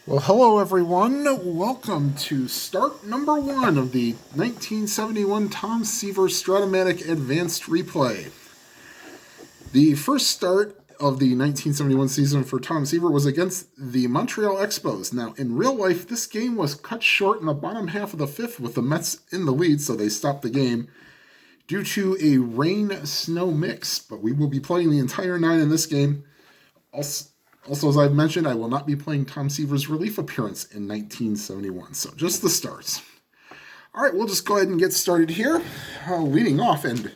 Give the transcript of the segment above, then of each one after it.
Well, hello everyone. Welcome to start number 1 of the 1971 Tom Seaver Stratomatic Advanced Replay. The first start of the 1971 season for Tom Seaver was against the Montreal Expos. Now, in real life, this game was cut short in the bottom half of the fifth with the Mets in the lead, so they stopped the game due to a rain-snow mix. But we will be playing the entire 9 in this game. Also, as I've mentioned, I will not be playing Tom Seaver's relief appearance in 1971, so just the starts. All right, we'll just go ahead and get started here. Leading off and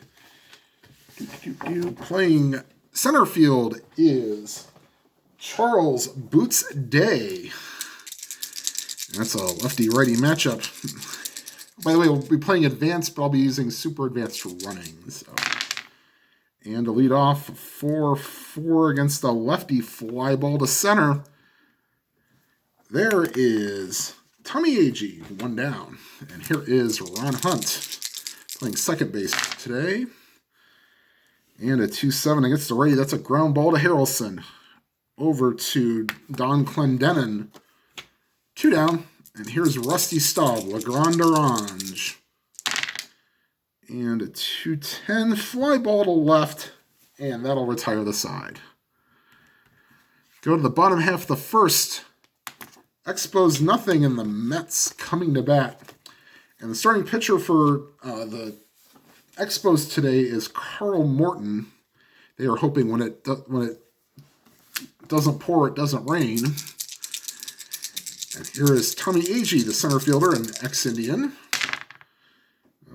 playing center field is Charles Boots Day. That's a lefty-righty matchup. By the way, we'll be playing advanced, but I'll be using super advanced running. So. And to lead off 4-4 against the lefty fly ball to center. There is Tommy Agee, 1 down. And here is Ron Hunt playing second base today. And a 2-7 against the righty. That's a ground ball to Harrelson. Over to Don Clendenin. 2 down. And here's Rusty Staub, La Grande Orange. And a 2-10 fly ball to left, and that'll retire the side. Go to the bottom half of the first. Expos nothing, and the Mets coming to bat. And the starting pitcher for the Expos today is Carl Morton. They are hoping when it doesn't pour, it doesn't rain. And here is Tommy Agee, the center fielder, an ex-Indian.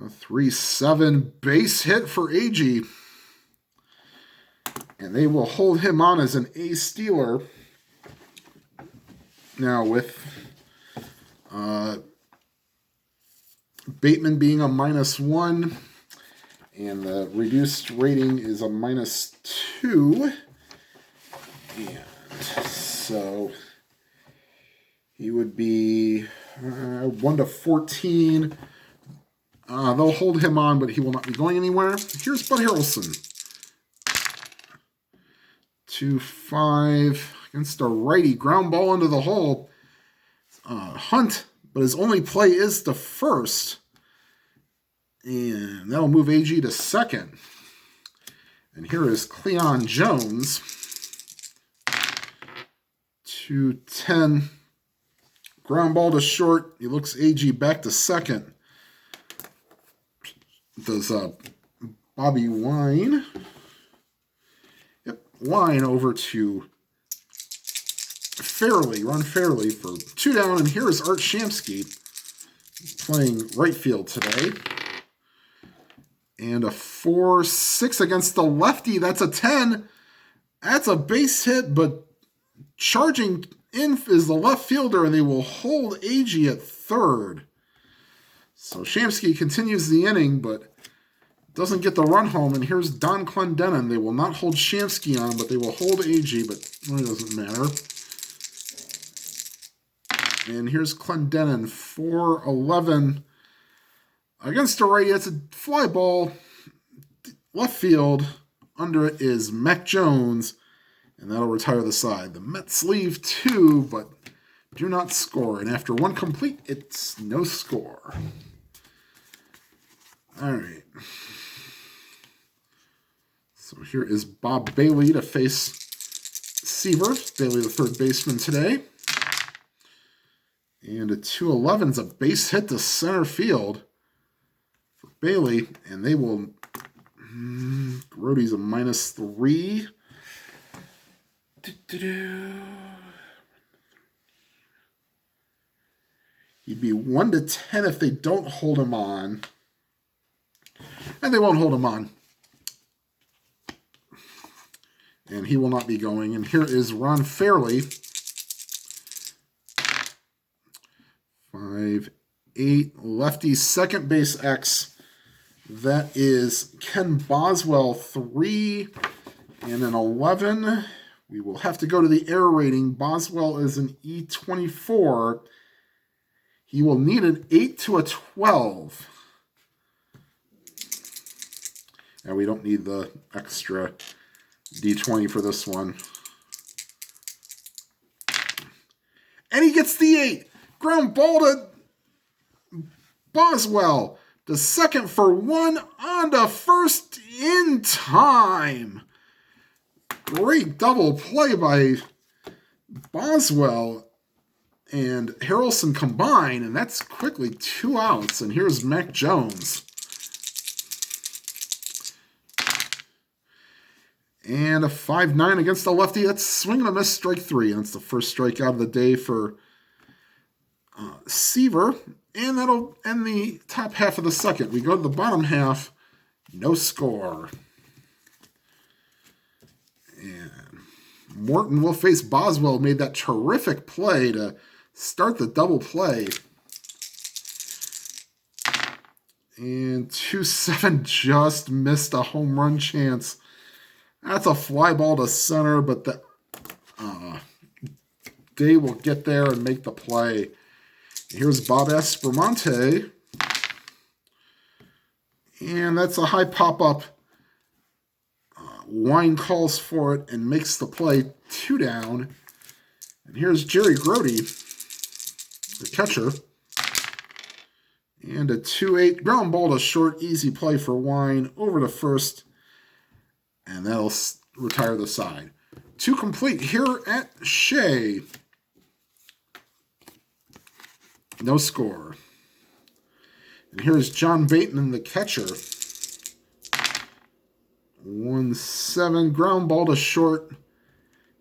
A 3-7 base hit for Agee. And they will hold him on as an A stealer. Now with Bateman being a -1. And the reduced rating is a -2. And so he would be 1-14. They'll hold him on, but he will not be going anywhere. Here's Bud Harrelson. 2-5 against a righty. Ground ball into the hole. Hunt, but his only play is to first. And that'll move Agee to second. And here is Cleon Jones. 2-10. Ground ball to short. He looks Agee back to second. Does Bobby Wine. Yep, Wine over to Run Fairley for 2 down. And here is Art Shamsky playing right field today. And a 4-6 against the lefty. That's a 10. That's a base hit, but charging in is the left fielder, and they will hold Agee at third. So Shamsky continues the inning, but doesn't get the run home. And here's Don Clendenin. They will not hold Shamsky on, but they will hold Agee, but it doesn't matter. And here's Clendenin, 4-11 against a righty. That's a fly ball. Left field. Under it is Mac Jones, and that'll retire the side. The Mets leave 2, but do not score. And after 1 complete, it's no score. All right. So here is Bob Bailey to face Seaver. Bailey, the third baseman today. And a 2-11 is a base hit to center field for Bailey. And they will... Grody's a -3. He'd be 1-10 if they don't hold him on. And they won't hold him on. And he will not be going. And here is Ron Fairley. 5-8 lefty second base X. That is Ken Boswell, 3 and an 11. We will have to go to the error rating. Boswell is an E24. He will need an 8 to a 12. And we don't need the extra D20 for this one. And he gets the 8. Ground ball to Boswell. The second for 1 on to first in time. Great double play by Boswell and Harrelson combine, and that's quickly 2 outs. And here's Mac Jones. And a 5-9 against the lefty. That's swing and a miss, strike 3. And that's the first strikeout of the day for Seaver. And that'll end the top half of the second. We go to the bottom half. No score. And Morton will face Boswell. Made that terrific play to start the double play. And 2-7 just missed a home run chance. That's a fly ball to center, but the Day will get there and make the play. Here's Bob Aspromonte. And that's a high pop-up. Wine calls for it and makes the play. 2 down. And here's Jerry Grody, the catcher. And a 2-8 ground ball to short. Easy play for Wine over to first. And that'll retire the side. 2 complete here at Shea. No score. And here's John Bateman, the catcher. 1-7 ground ball to short.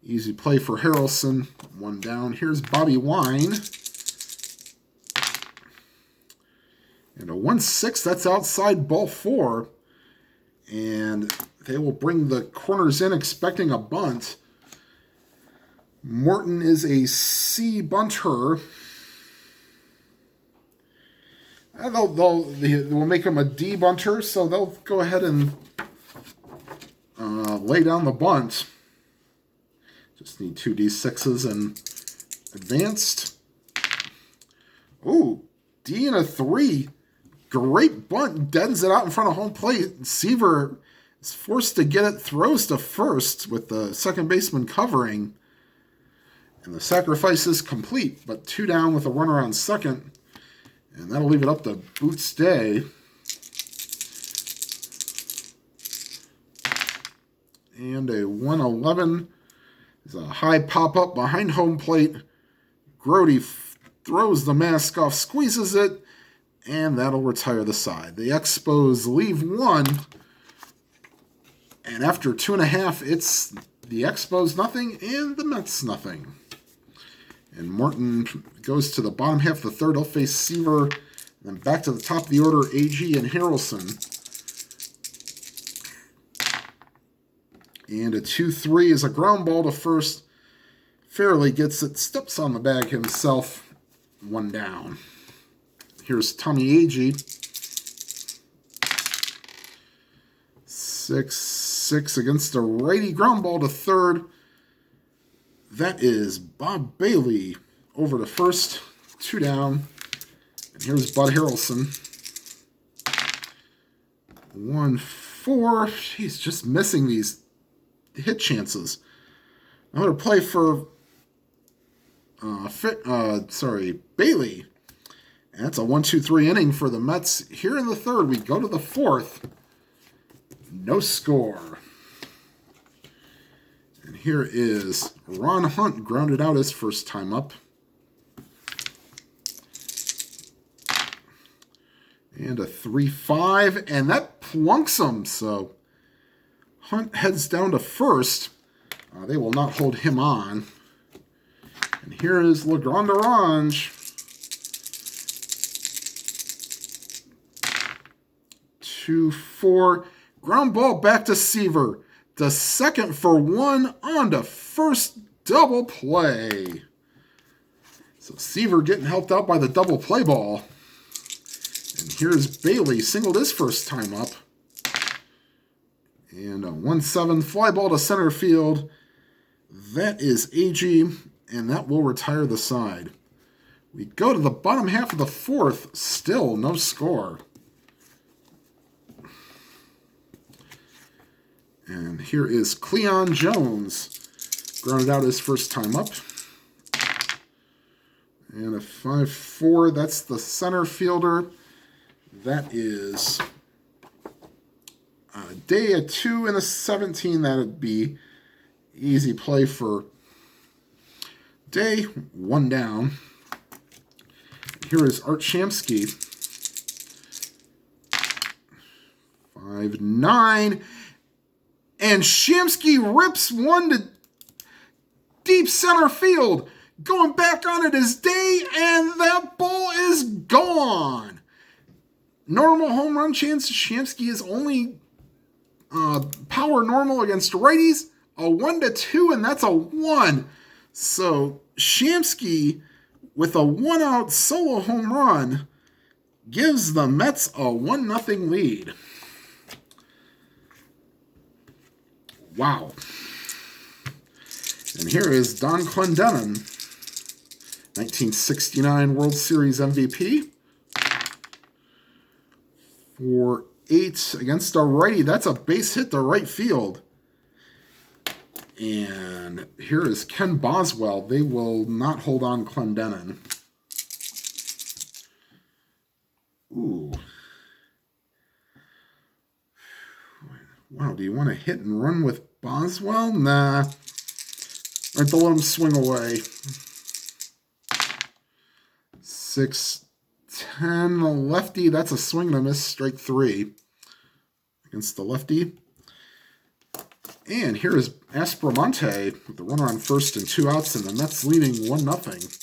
Easy play for Harrelson. 1 down. Here's Bobby Wine. And a 1-6. That's outside ball 4. And they will bring the corners in expecting a bunt. Morton is a C bunter. They'll make him a D bunter, so they'll go ahead and lay down the bunt. Just need 2 D6s and advanced. Ooh, D and a 3. Great bunt. Deadens it out in front of home plate. Seaver is forced to get it. Throws to first with the second baseman covering. And the sacrifice is complete, but 2 down with a runner on second. And that'll leave it up to Boots Day. And a 1-11 is a high pop-up behind home plate. Grody throws the mask off, squeezes it, and that'll retire the side. The Expos leave 1. And after 2.5, it's the Expos nothing and the Mets nothing. And Morton goes to the bottom half of the third. He'll face Seaver. And then back to the top of the order, AG and Harrelson. And a 2-3 is a ground ball to first. Fairley gets it, steps on the bag himself. 1 down. Here's Tommy Agee. 6-6 against a righty ground ball to third. That is Bob Bailey over to first. 2 down. And here's Bud Harrelson. 1-4. He's just missing these hit chances. Another play for Bailey. And that's a 1-2-3 inning for the Mets. Here in the third, we go to the fourth. No score. And here is Ron Hunt, grounded out his first time up. And a 3-5, and that plunks him. So Hunt heads down to first. They will not hold him on. And here is Legrand Orange. 2-4. Ground ball back to Seaver. The second for 1 on to first, double play. So Seaver getting helped out by the double play ball. And here's Bailey, singled his first time up. And a 1-7 fly ball to center field. That is Agee, and that will retire the side. We go to the bottom half of the fourth, still no score. And here is Cleon Jones, grounded out his first time up. And a 5-4, that's the center fielder. That is Day, a 2 and a 17. That would be easy play for Day. 1 down. Here is Art Shamsky. 5-9. And Shamsky rips one to deep center field. Going back on it is Day, and that ball is gone. Normal home run chance. Shamsky is only power normal against righties. A 1-2, and that's a 1. So Shamsky, with a 1-out solo home run, gives the Mets a 1-0 lead. Wow. And here is Don Clendenon, 1969 World Series MVP. For 8 against a righty. That's a base hit to right field. And here is Ken Boswell. They will not hold on Clendenon. Ooh. Wow, do you want to hit and run with Boswell? Nah. Right, to let him swing away. 6-10, lefty. That's a swing and a miss, strike 3 against the lefty. And here is Aspromonte with the runner on first and 2 outs, and the Mets leading 1-0.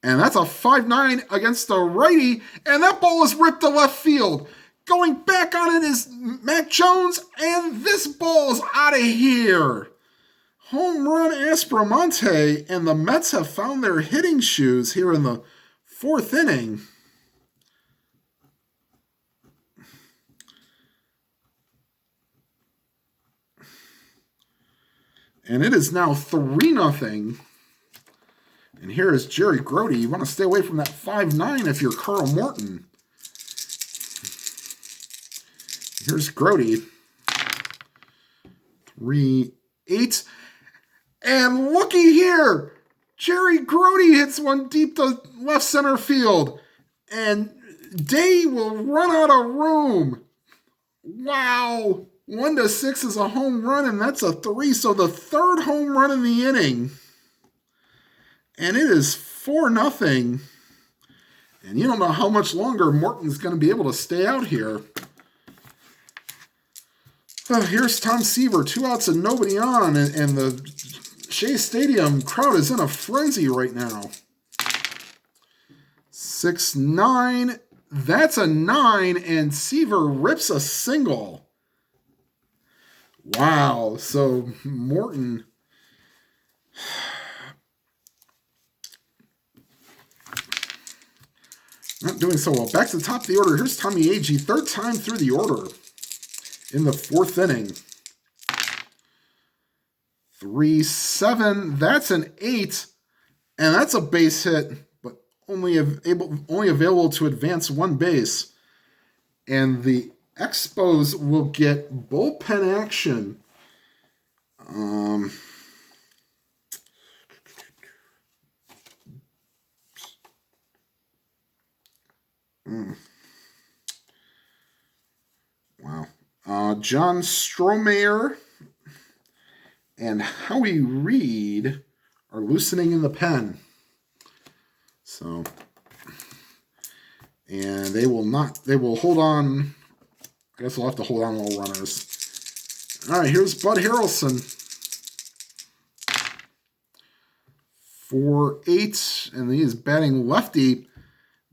And that's a 5-9 against the righty, and that ball is ripped to left field. Going back on it is Mac Jones, and this ball is out of here. Home run Aspromonte, and the Mets have found their hitting shoes here in the 4th inning. And it is now 3-0. And here is Jerry Grody. You want to stay away from that 5-9 if you're Carl Morton. Here's Grody. 3-8. And looky here. Jerry Grody hits one deep to left center field. And Day will run out of room. Wow. 1-6 is a home run, and that's a 3. So the 3rd home run in the inning. And it is 4-0. And you don't know how much longer Morton's going to be able to stay out here. Oh, here's Tom Seaver, 2 outs and nobody on, and the Shea Stadium crowd is in a frenzy right now. 6-9, that's a 9, and Seaver rips a single. Wow, so Morton... not doing so well. Back to the top of the order. Here's Tommy Agee, 3rd time through the order in the 4th inning. 3-7, that's an 8, and that's a base hit, but only available to advance 1 base. And the Expos will get bullpen action. Wow. John Strohmeyer and Howie Reed are loosening in the pen. So, and they will hold on. I guess we'll have to hold on all runners. All right, here's Bud Harrelson. 4-8, and he is batting lefty.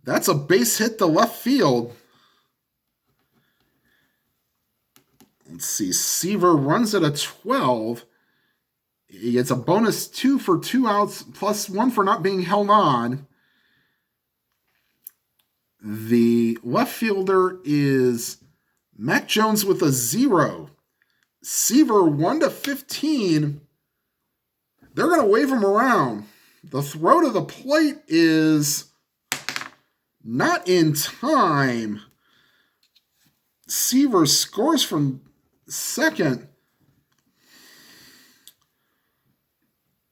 That's a base hit to left field. Let's see. Seaver runs at a 12. He gets a bonus 2 for 2 outs, plus 1 for not being held on. The left fielder is Mac Jones with a 0. Seaver 1-15. They're going to wave him around. The throw to the plate is not in time. Seaver scores from second.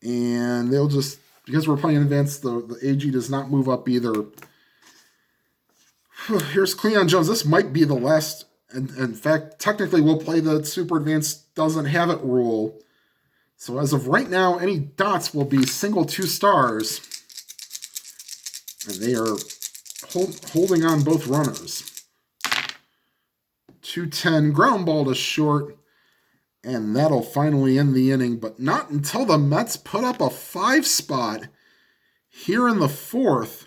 And and they'll just, because we're playing advanced, the AG does not move up either. Here's Cleon Jones. This might be the last. And in fact, technically, we'll play the super advanced doesn't have it rule. So as of right now, any dots will be single 2 stars. And they are holding on both runners. 210, ground ball to short. And that'll finally end the inning. But not until the Mets put up a 5 spot here in the 4th.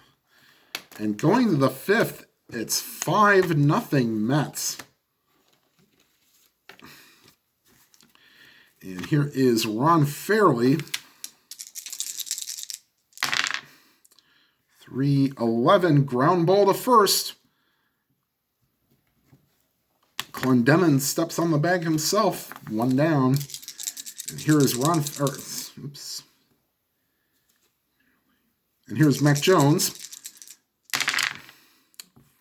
And going to the 5th, it's 5-0 Mets. And here is Ron Fairley. 3-11, ground ball to first. Clendenon steps on the bag himself. 1 down. And here is And here's Mac Jones.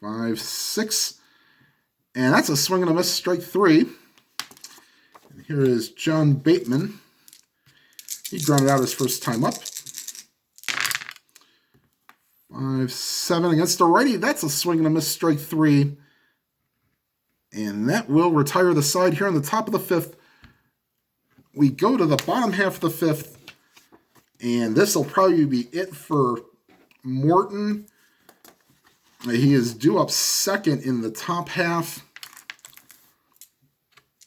5-6. And that's a swing and a miss, strike 3. And here is John Bateman. He grounded out his first time up. 5-7 against the righty. That's a swing and a miss, strike 3. And that will retire the side here on the top of the 5th. We go to the bottom half of the 5th. And this will probably be it for Morton. He is due up second in the top half.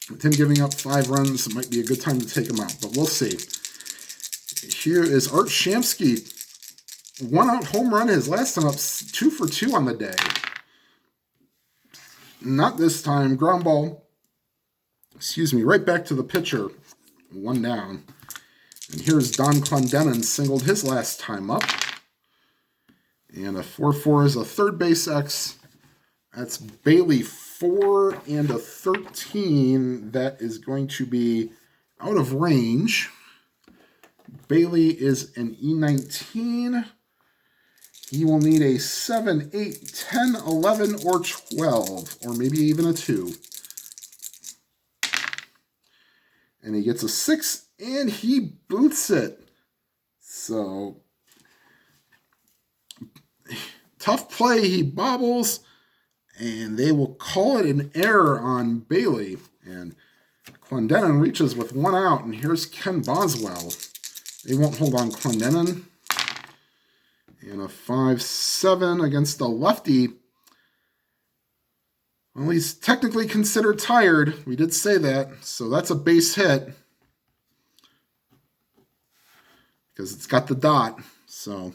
With him giving up 5 runs, it might be a good time to take him out, but we'll see. Here is Art Shamsky. 1-out home run, his last time up, 2 for 2 on the day. Not this time. Ground ball. Right back to the pitcher. 1 down. And here's Don Clendenon, singled his last time up. And a 4-4 is a third base X. That's Bailey 4 and a 13. That is going to be out of range. Bailey is an E19. He will need a 7, 8, 10, 11, or 12, or maybe even a 2. And he gets a 6, and he boots it. So, tough play. He bobbles, and they will call it an error on Bailey. And Clendenon reaches with 1 out, and here's Ken Boswell. They won't hold on Clendenon. And a 5-7 against the lefty. Well, he's technically considered tired. We did say that. So that's a base hit. Because it's got the dot. So.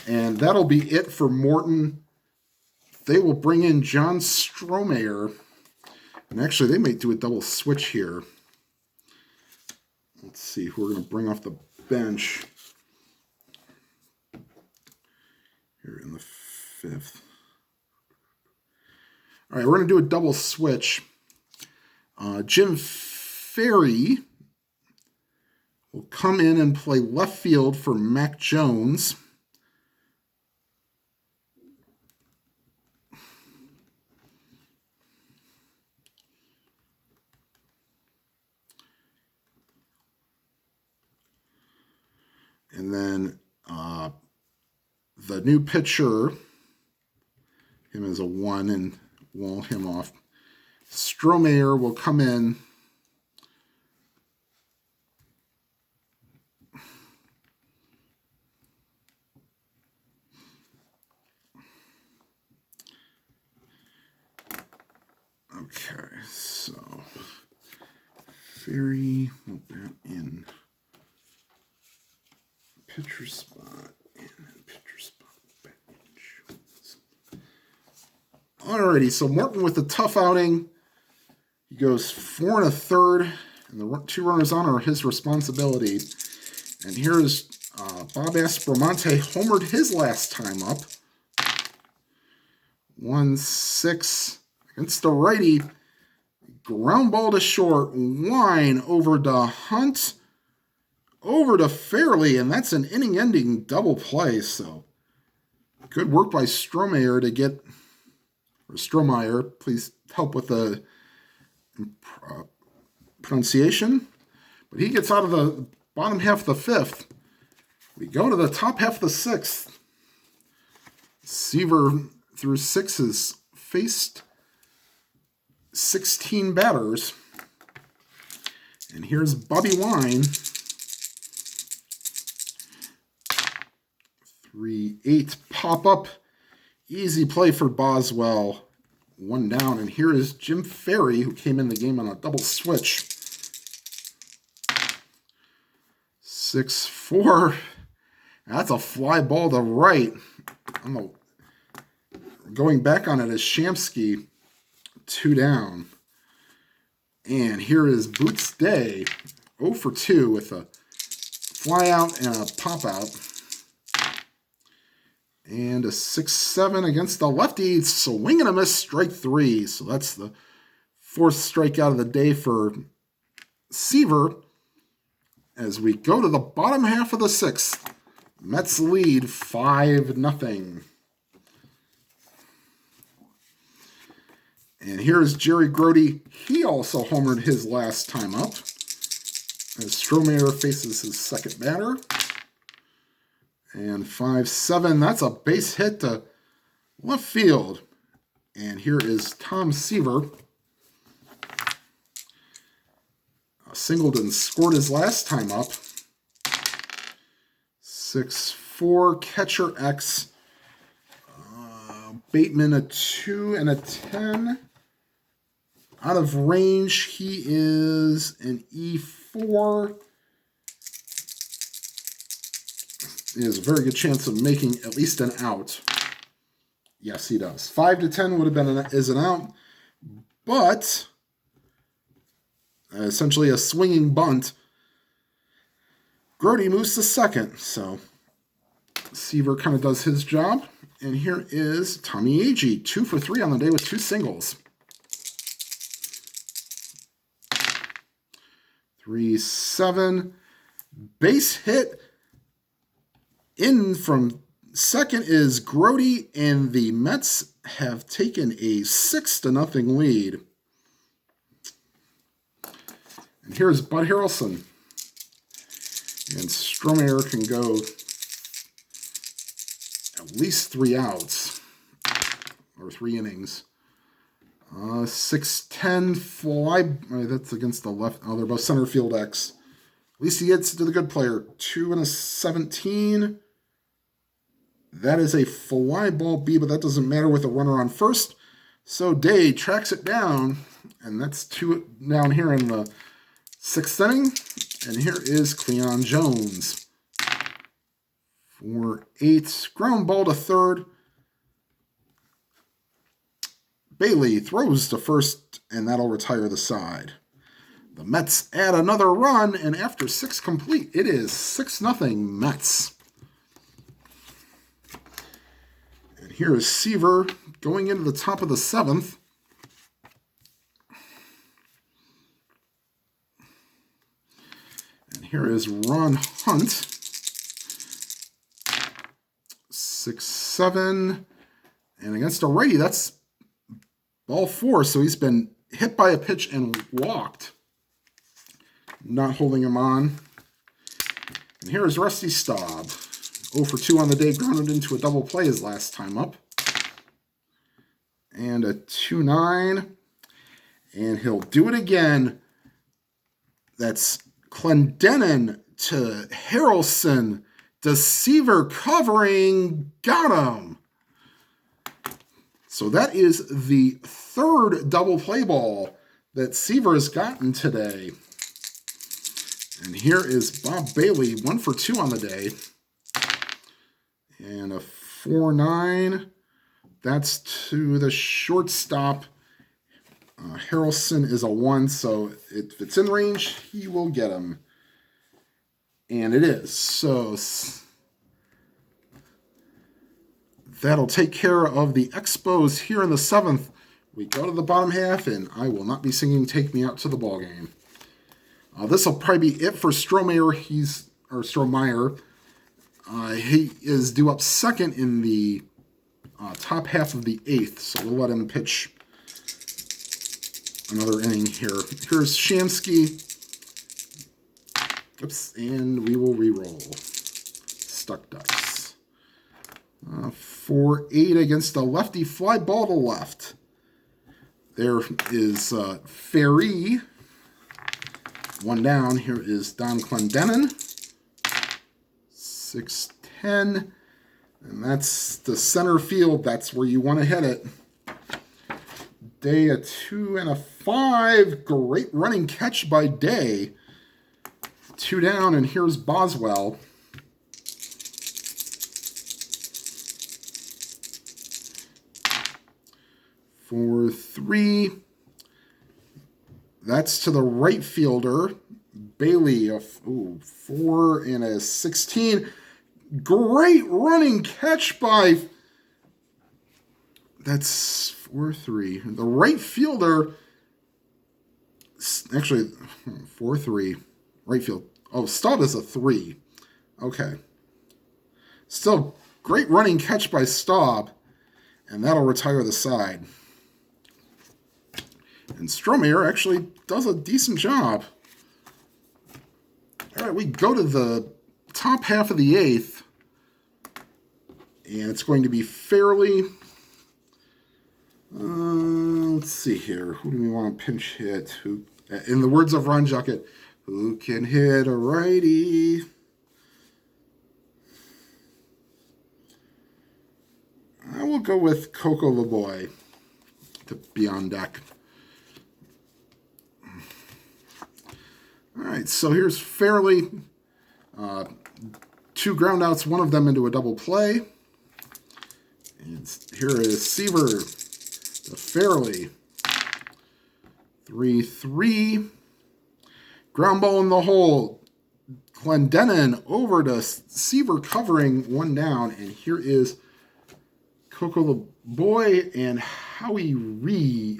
And that'll be it for Morton. They will bring in John Strohmeyer. And actually, they might do a double switch here. Let's see who we're going to bring off the bench here in the 5th. All right, we're going to do a double switch. Jim Ferry will come in and play left field for Mac Jones. And then the new pitcher, him as a 1 and wall him off. Strohmeyer will come in. Okay, so Ferry will bat in pitcher spot and pitcher spot bench. Alrighty, so Morton with a tough outing. He goes 4 1/3, and the 2 runners on are his responsibility. And here's Bob Aspromonte homered his last time up. 1-6 against the righty. Ground ball to short. Wine over to Hunt. Over to Fairley, and that's an inning-ending double play. So good work by Strohmeyer to get, or Strohmeyer. Please help with the pronunciation. But he gets out of the bottom half of the 5th. We go to the top half of the 6th. Seaver through 6 has faced 16 batters. And here's Bobby Wine. 3-8 pop-up. Easy play for Boswell. 1 down. And here is Jim Ferry, who came in the game on a double switch. 6-4. That's a fly ball to right. I don't know. Going back on it is Shamsky. 2 down. And here is Boots Day. 0 for 2 with a fly out and a pop out. And a 6-7 against the lefty. Swing and a miss, strike 3. So that's the 4th strikeout of the day for Seaver. As we go to the bottom half of the 6th. Mets lead 5-0. And here's Jerry Grody. He also homered his last time up. As Strohmeyer faces his second batter. And 5-7. That's a base hit to left field. And here is Tom Seaver. Singleton scored his last time up. 6-4. Catcher X. Bateman a 2 and a 10. Out of range, he is an E4. He has a very good chance of making at least an out. Yes, he does. 5-10 would have been an out, but essentially a swinging bunt. Grody moves to second, so Seaver kind of does his job. And here is Tommy Agee, 2 for 3 on the day with 2 singles. 3-7. Base hit in from second is Grody, and the Mets have taken a 6-0 lead. And here's Bud Harrelson. And Strohmeyer can go at least 3 outs, or 3 innings. 6-10 fly. That's against the left. Oh, they're both center field X. At least he gets to the good player. 2 and a 17. That is a fly ball B, but that doesn't matter with a runner on first. So Day tracks it down, and that's 2 down here in the 6th inning. And here is Cleon Jones. 4-8. Ground ball to third. Bailey throws to first, and that'll retire the side. The Mets add another run, and after 6 complete, it is 6-0 Mets. And here is Seaver going into the top of the 7th. And here is Ron Hunt. 6-7. And against a righty, that's ball 4, so he's been hit by a pitch and walked. Not holding him on. And here is Rusty Staub. 0 for 2 on the day, grounded into a double play his last time up. And a 2-9. And he'll do it again. That's Clendenin to Harrelson. Seaver covering. Got him. So that is the 3rd double play ball that Seaver has gotten today. And here is Bob Bailey, 1 for 2 on the day. And a 4-9. That's to the shortstop. Harrelson is a 1, so if it's in range, he will get him. And it is. So that'll take care of the Expos here in the 7th. We go to the bottom half, and I will not be singing Take Me Out to the Ball Game. This will probably be it for Strohmeyer. Strohmeyer. He is due up second in the top half of the 8th, so we'll let him pitch another inning here. Here's Shamsky. Oops, and we will re-roll. Stuck dice. 4-8 against a lefty fly ball to left. There is Ferry. 1 down. Here is Don Clendenin. 6-10. And that's the center field. That's where you want to hit it. Day, a 2 and a 5. Great running catch by Day. 2 down, and here's Boswell. For 3. That's to the right fielder. Bailey, 4 and a 16. Great running catch by... That's 4-3. The right fielder... Actually, 4-3. Right field. Oh, Staub is a 3. Okay. Still, great running catch by Staub. And that'll retire the side. And Stromeyer actually does a decent job. All right, we go to the top half of the 8th. And it's going to be fairly... let's see here. Who do we want to pinch hit? Who, in the words of Ron Juckett, who can hit a righty? I will go with Coco LeBoy to be on deck. All right, so here's Fairley. 2 groundouts, one of them into a double play. And here is Seaver to Fairley. 3-3. Ground ball in the hole. Clendenin over to Seaver covering 1 down. And here is Coco LeBoy and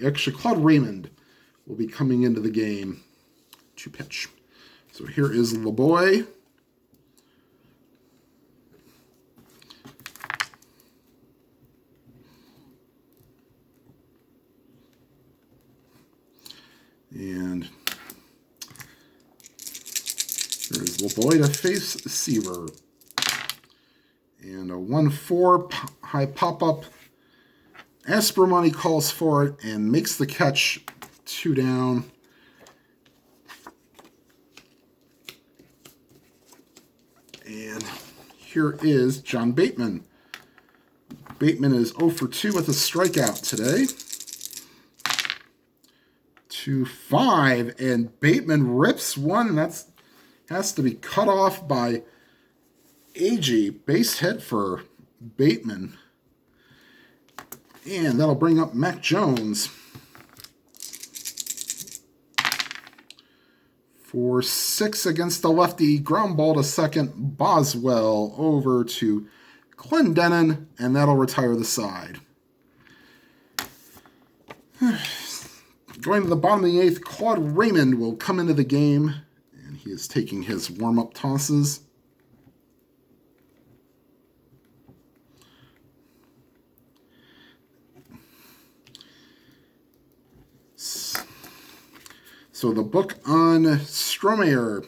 actually Claude Raymond will be coming into the game to pitch. So here is LeBoy. And there's LeBoy to face Seaver. And a 1-4 high pop-up. Aspromonte calls for it and makes the catch. 2 down. And here is John Bateman. Bateman is 0 for 2 with a strikeout today. 2-5, and Bateman rips one. That has to be cut off by Agee. Base hit for Bateman. And that'll bring up Mac Jones. 4-6 against the lefty. Ground ball to second. Boswell over to Clendenin, and that'll retire the side. Going to the bottom of the 8th, Claude Raymond will come into the game, and he is taking his warm-up tosses. So the book on Stromeyer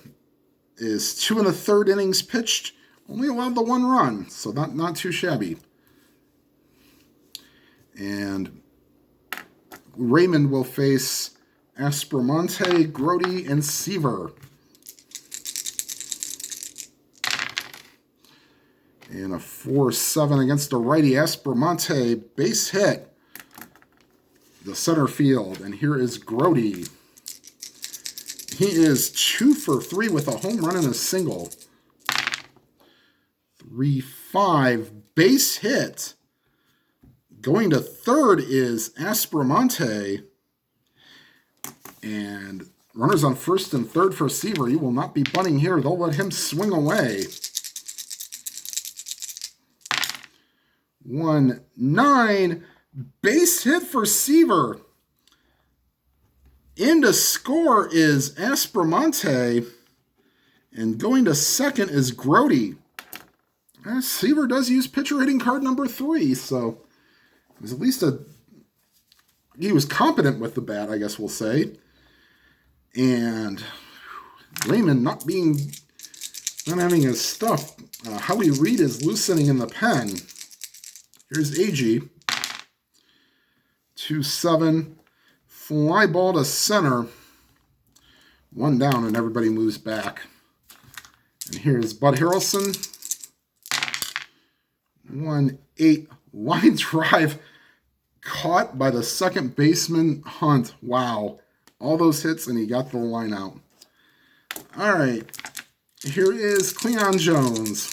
is 2 1/3 innings pitched, only allowed the 1 run, so not too shabby. And Raymond will face Aspromonte, Grody, and Seaver. And a 4-7 against a righty. Aspromonte, base hit. The center field. And here is Grody. He is 2 for 3 with a home run and a single. 3-5, base hit. Going to third is Aspromonte. And runners on first and third for Seaver. He will not be bunting here. They'll let him swing away. 1-9, base hit for Seaver. In to score is Aspromonte. And going to second is Grody. Seaver does use pitcher hitting card number 3, so was at least he was competent with the bat, I guess we'll say. And Raymond not having his stuff. Howie Reed is loosening in the pen. Here's AG. 2-7. Fly ball to center. 1 down, and everybody moves back. And here's Bud Harrelson. 1-8. Line drive caught by the second baseman, Hunt. Wow. All those hits, and he got the line out. All right. Here is Cleon Jones.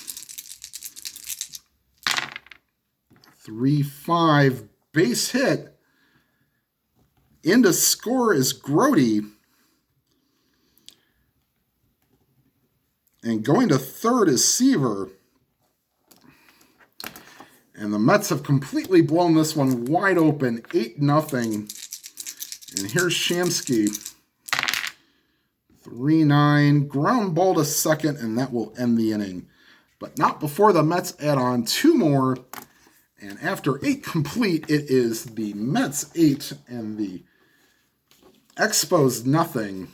3-5. Base hit. In to score is Grody. And going to third is Seaver. And the Mets have completely blown this one wide open, 8-0. And here's Shamsky. 3-9. Ground ball to second, and that will end the inning. But not before the Mets add on 2 more. And after 8 complete, it is the Mets 8 and the Expos 0.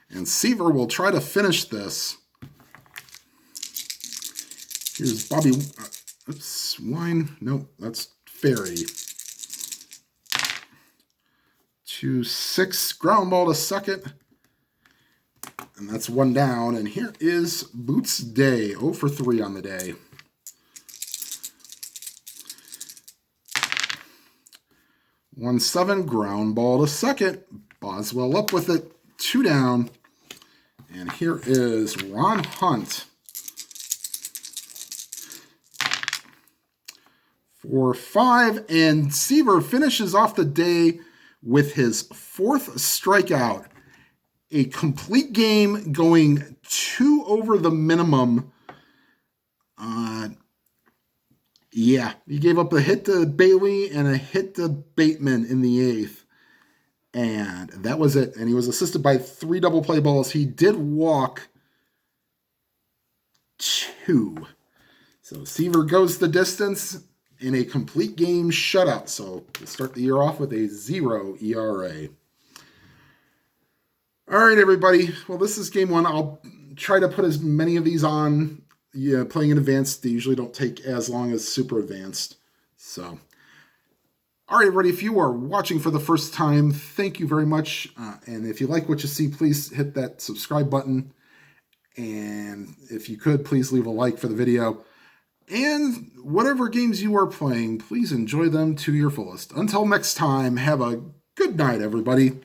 And Seaver will try to finish this. Here's Bobby. Oops, Wine. Nope, that's Ferry. 2-6. Ground ball to second. And that's 1 down. And here is Boots Day. 0 for 3 on the day. 1-7. Ground ball to second. Boswell up with it. 2 down. And here is Ron Hunt. 4-5. And Seaver finishes off the day with his 4th strikeout. A complete game going 2 over the minimum. Yeah, he gave up a hit to Bailey and a hit to Bateman in the 8th. And that was it. And he was assisted by 3 double play balls. He did walk 2. So Seaver goes the distance in a complete game shutout. So we'll start the year off with a 0 ERA. All right, everybody. Well, this is game 1. I'll try to put as many of these on. Yeah, playing in advanced, they usually don't take as long as super advanced. So, all right, everybody, if you are watching for the first time, thank you very much. And if you like what you see, please hit that subscribe button. And if you could, please leave a like for the video. And whatever games you are playing, please enjoy them to your fullest. Until next time, have a good night, everybody.